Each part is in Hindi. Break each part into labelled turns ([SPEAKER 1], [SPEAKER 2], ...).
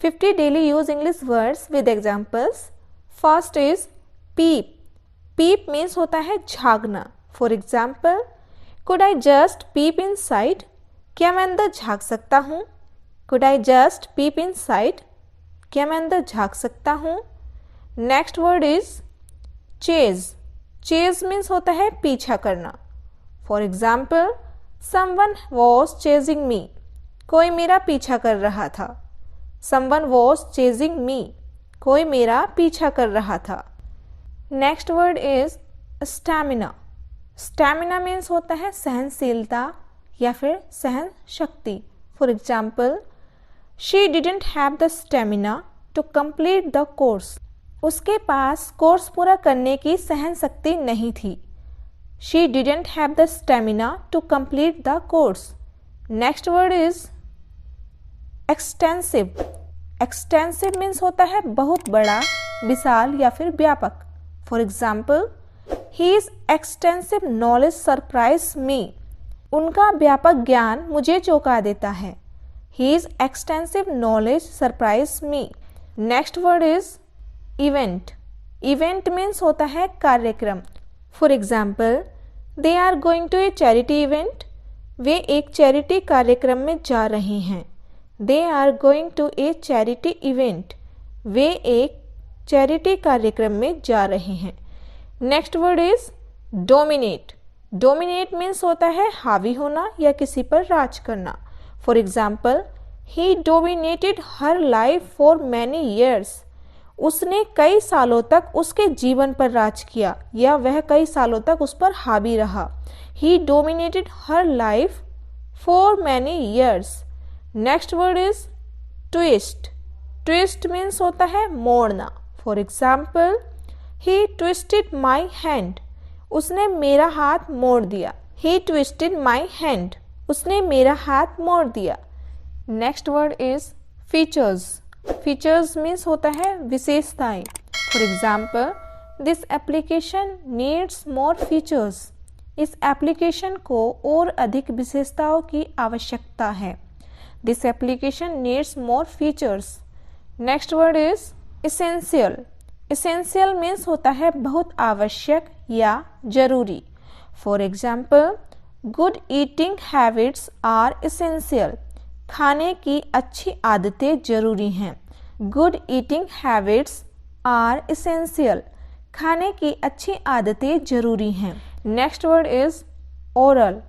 [SPEAKER 1] 50 daily use English words with examples. First is peep. Peep means होता है झांकना. For example, could I just peep inside? क्या मैं अंदर झांक सकता हूँ? Could I just peep inside? क्या मैं अंदर झांक सकता हूँ? Next word is chase. Chase means होता है पीछा करना. For example, someone was chasing me. कोई मेरा पीछा कर रहा था. Someone was chasing me. कोई मेरा पीछा कर रहा था. Next word is stamina. Stamina means होता है सहनशीलता या फिर सहन शक्ति. For example, she didn't have the stamina to complete the course. उसके पास कोर्स पूरा करने की सहन शक्ति नहीं थी. She didn't have the stamina to complete the course. Next word is extensive. Extensive means होता है बहुत बड़ा, विशाल या फिर व्यापक. For example, his extensive knowledge surprised me. उनका व्यापक ज्ञान मुझे चौंका देता है. His extensive knowledge surprised me. Next word is event. Event means होता है कार्यक्रम. For example, they are going to a charity event. वे एक चैरिटी कार्यक्रम में जा रहे हैं. They are going to a charity event. वे एक चैरिटी कार्यक्रम में जा रहे हैं. Next word is dominate. Dominate means होता है हावी होना या किसी पर राज करना. For example, he dominated her life for many years. उसने कई सालों तक उसके जीवन पर राज किया या वह कई सालों तक उस पर हावी रहा. He dominated her life for many years. Next word is twist. Twist means होता है मोड़ना. For example, he twisted my hand. उसने मेरा हाथ मोड़ दिया. He twisted my hand. उसने मेरा हाथ मोड़ दिया. Next word is features. Features means होता है विशेषताएं. For example, this application needs more features. इस एप्लीकेशन को और अधिक विशेषताओं की आवश्यकता है. This application needs more features. Next word is essential. Essential means होता है बहुत आवश्यक या जरूरी. For example, good eating habits are essential. खाने की अच्छी आदतें जरूरी हैं. Good eating habits are essential. खाने की अच्छी आदतें जरूरी हैं. Next word is oral.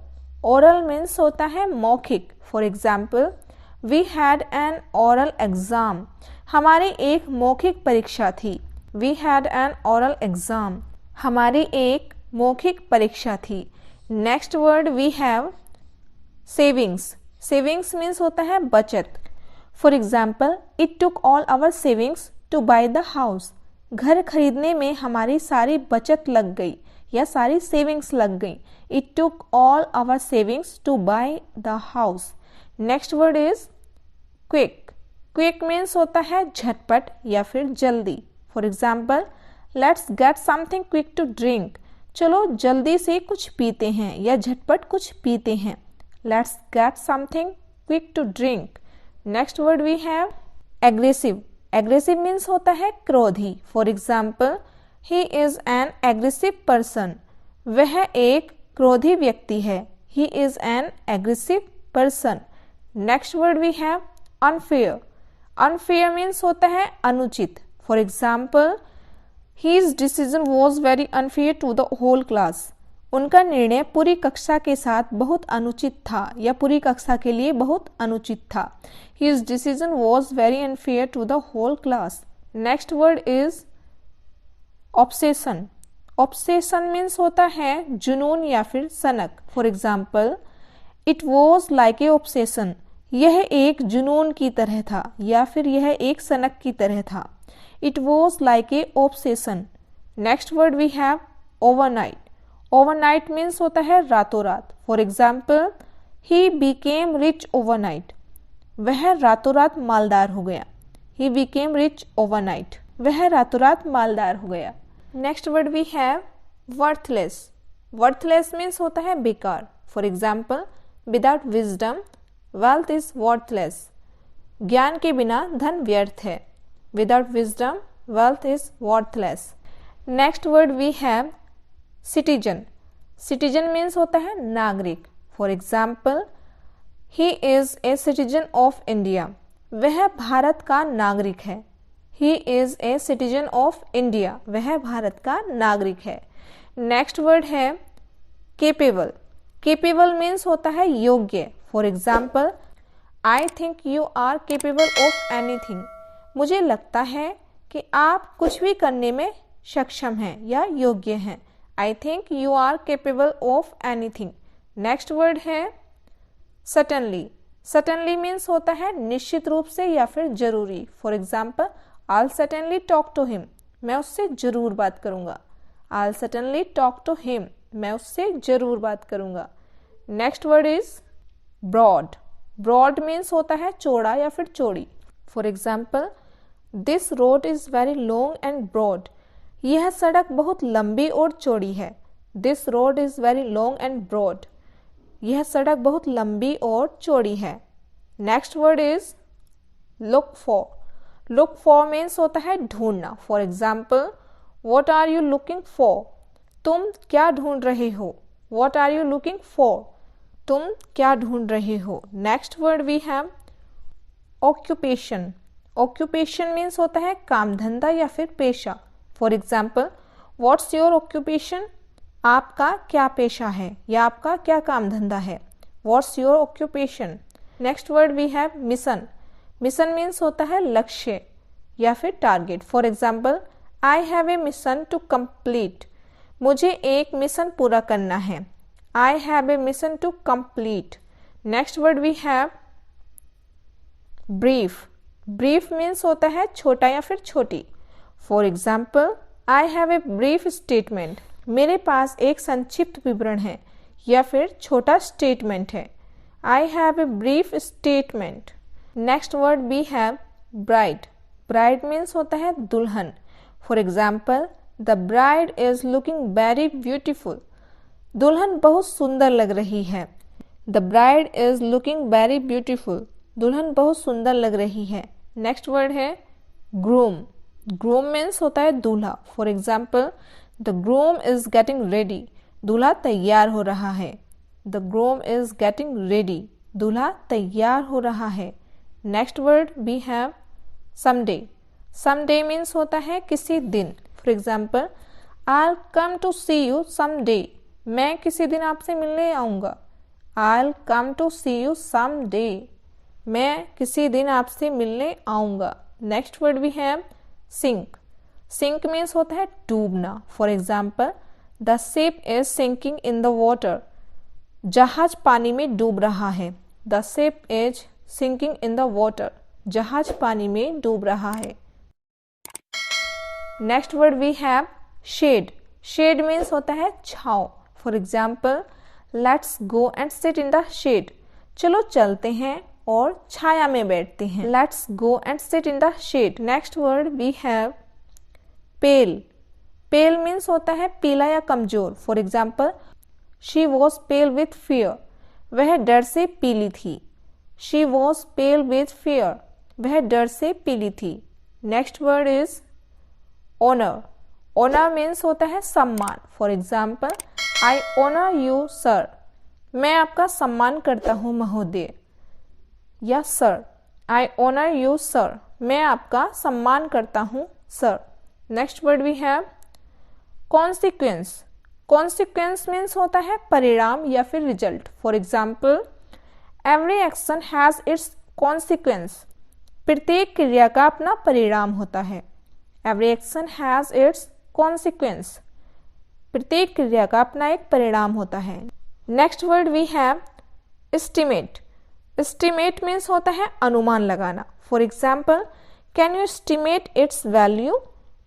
[SPEAKER 1] Oral means होता है मौखिक. For example, we had an oral exam. हमारी एक मौखिक परीक्षा थी. We had an oral exam. हमारी एक मौखिक परीक्षा थी. Next word we have savings. Savings means होता है बचत. For example, it took all our savings to buy the house. घर खरीदने में हमारी सारी बचत लग गई या सारी सेविंग्स लग गई. It took all our savings to buy the house. Next word is quick. Quick means होता है झटपट या फिर जल्दी. For example, let's get something quick to drink. चलो जल्दी से कुछ पीते हैं या झटपट कुछ पीते हैं. Let's get something quick to drink. Next word we have aggressive. Aggressive means होता है क्रोधी. For example, he is an aggressive person. वह एक क्रोधी व्यक्ति है. He is an aggressive person. Next word we have unfair. Unfair means होता है अनुचित. For example, his decision was very unfair to the whole class. उनका निर्णय पूरी कक्षा के साथ बहुत अनुचित था या पूरी कक्षा के लिए बहुत अनुचित था. His decision was very unfair to the whole class. Next word is obsession. Obsession means होता है जुनून या फिर सनक. For example, it was like a obsession. यह एक जुनून की तरह था या फिर यह एक सनक की तरह था. It was like a obsession. Next word we have overnight. Overnight means होता है रातों रात. For example, he became rich overnight. वह रातों रात मालदार हो गया. He became rich overnight. वह रातों रात मालदार हो गया. Next word we have worthless. Worthless means होता है बेकार. For example, without wisdom wealth is worthless. ज्ञान के बिना धन व्यर्थ है। Without wisdom wealth is worthless. Next word we have citizen. Citizen means होता है नागरिक। For example, he is a citizen of India. वह भारत का नागरिक है। He is a citizen of India. वह भारत का नागरिक है। Next word है capable. Capable means होता है योग्य। For example, I think you are capable of anything. मुझे लगता है कि आप कुछ भी करने में सक्षम हैं या योग्य हैं। I think you are capable of anything. Next word है सटनली। सटनली मीन्स होता है निश्चित रूप से या फिर जरूरी। For example, I certainly talk to him. मैं उससे जरूर बात करूंगा। I certainly talk to him. मैं उससे जरूर बात करूंगा। Next word is broad. Broad means होता है चौड़ा या फिर चौड़ी। For example, this road is very long and broad. यह सड़क बहुत लंबी और चौड़ी है। This road is very long and broad. यह सड़क बहुत लंबी और चौड़ी है। Next word is look for. Look for means होता है ढूंढना। For example, what are you looking for. तुम क्या ढूंढ रहे हो। What are you looking for. तुम क्या ढूंढ रहे हो। Next word we have occupation. Occupation means होता है काम धंधा या फिर पेशा। For example, what's your occupation. आपका क्या पेशा है या आपका क्या काम धंधा है। What's your occupation. Next word we have mission. Mission means होता है लक्ष्य या फिर target. For example, I have a mission to complete. मुझे एक मिशन पूरा करना है। I have a mission to complete. Next word we have brief. Brief means होता है छोटा या फिर छोटी। For example, I have a brief statement. मेरे पास एक संक्षिप्त विवरण है या फिर छोटा स्टेटमेंट है। I have a brief statement. Next word we have bride. Bride means होता है दुल्हन। For example, the bride is looking very beautiful. दुल्हन बहुत सुंदर लग रही है। The bride is looking very beautiful. दुल्हन बहुत सुंदर लग रही है। नेक्स्ट वर्ड है ग्रूम। ग्रूम मीन्स होता है दूल्हा। For example, the groom is getting ready. दूल्हा तैयार हो रहा है। The groom is getting ready. दूल्हा तैयार हो रहा है। Next word we have someday. Someday means होता है किसी दिन। For example, I come to see you someday. मैं किसी दिन आपसे मिलने आऊँगा। I come to see you someday. मैं किसी दिन आपसे मिलने आऊँगा। Next word we have sink. Sink means होता है डूबना। For example, the ship is sinking in the water. जहाज पानी में डूब रहा है। The ship is sinking in the water. जहाज पानी में डूब रहा है। Next word we have shade. Shade means होता है छांव। For example, let's go and sit in the shade. चलो चलते हैं और छाया में बैठते हैं। Let's go and sit in the shade. Next word we have pale. Pale means होता है पीला या कमजोर। For example, she was pale with fear. वह डर से पीली थी। She was pale with fear. वह डर से पीली थी। Next word is honour. Honour means होता है सम्मान। For example, I honour you sir. मैं आपका सम्मान करता हूँ महोदय या sir. I honour you sir. मैं आपका सम्मान करता हूँ sir. Next word we have consequence. Consequence means होता है परिणाम या फिर result. For example, every action has its consequence. प्रत्येक क्रिया का अपना परिणाम होता है। Every action has its consequence. प्रत्येक क्रिया का अपना एक परिणाम होता है। Next word we have estimate. Estimate means होता है अनुमान लगाना। For example, can you estimate its value.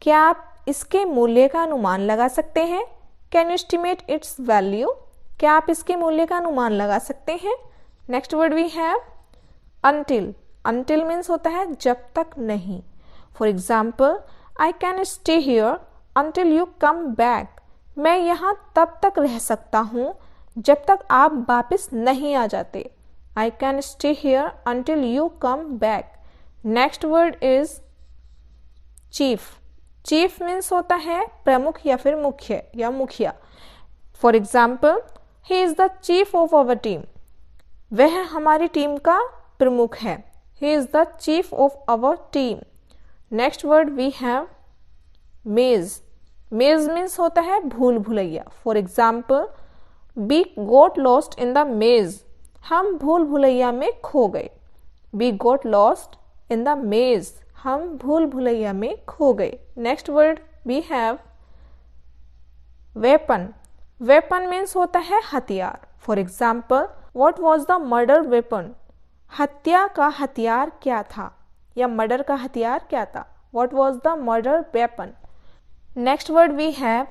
[SPEAKER 1] क्या आप इसके मूल्य का अनुमान लगा सकते हैं। Can you estimate its value. क्या आप इसके मूल्य का अनुमान लगा सकते हैं। Next word we have until. Until means होता है जब तक नहीं। For example, I can stay here until you come back. मैं यहाँ तब तक रह सकता हूँ जब तक आप वापस नहीं आ जाते। I can stay here until you come back. Next word is chief. Chief means होता है प्रमुख या फिर मुख्य या मुखिया। For example, he is the chief of our team. वह हमारी टीम का प्रमुख है। He is the chief of our team. Next word we have maze. Maze means होता है भूल भुलैया। For example, we got lost in the maze. हम भूल भुलैया में खो गए। We got lost in the maze. हम भूल भुलैया में खो गए। Next word we have weapon. Weapon means होता है हथियार। For example, what was the murder weapon. हत्या का हथियार क्या था या मर्डर का हथियार क्या था। What was the murder weapon. Next word we have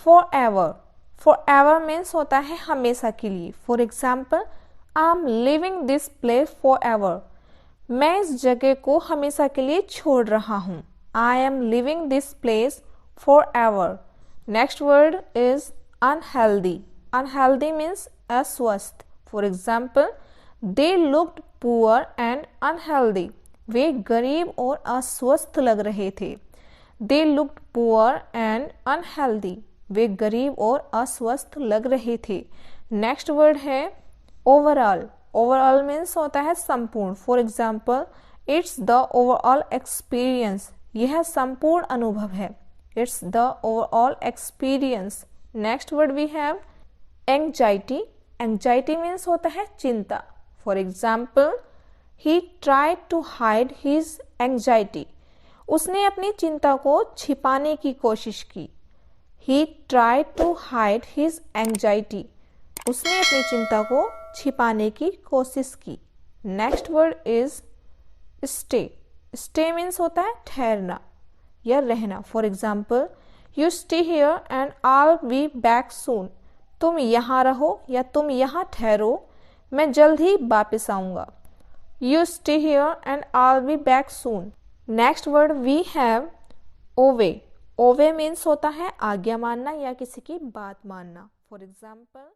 [SPEAKER 1] forever. Forever means होता है हमेशा के लिए। For example, I am living this place forever. मैं इस जगह को हमेशा के लिए छोड़ रहा हूँ। I am living this place forever. Next word is unhealthy. Unhealthy means अस्वस्थ। For example, they looked poor and unhealthy. वे गरीब और अस्वस्थ लग रहे थे। They looked poor and unhealthy. वे गरीब और अस्वस्थ लग रहे थे। नेक्स्ट वर्ड है ओवरऑल। ओवरऑल मीन्स होता है संपूर्ण। For example, it's the overall experience. यह संपूर्ण अनुभव है। It's the overall experience. Next word we have anxiety. Anxiety means होता है चिंता। For example, he tried to hide his anxiety. उसने अपनी चिंता को छिपाने की कोशिश की। He tried to hide his anxiety. उसने अपनी चिंता को छिपाने की कोशिश की। Next word is stay. Stay means होता है ठहरना या रहना। For example, you stay here and I will be back soon. तुम यहाँ रहो या तुम यहाँ ठहरो, मैं जल्द ही वापस आऊँगा। You stay here and I will be back soon. Next word we have obey. Obey means होता है आज्ञा मानना या किसी की बात मानना। For example,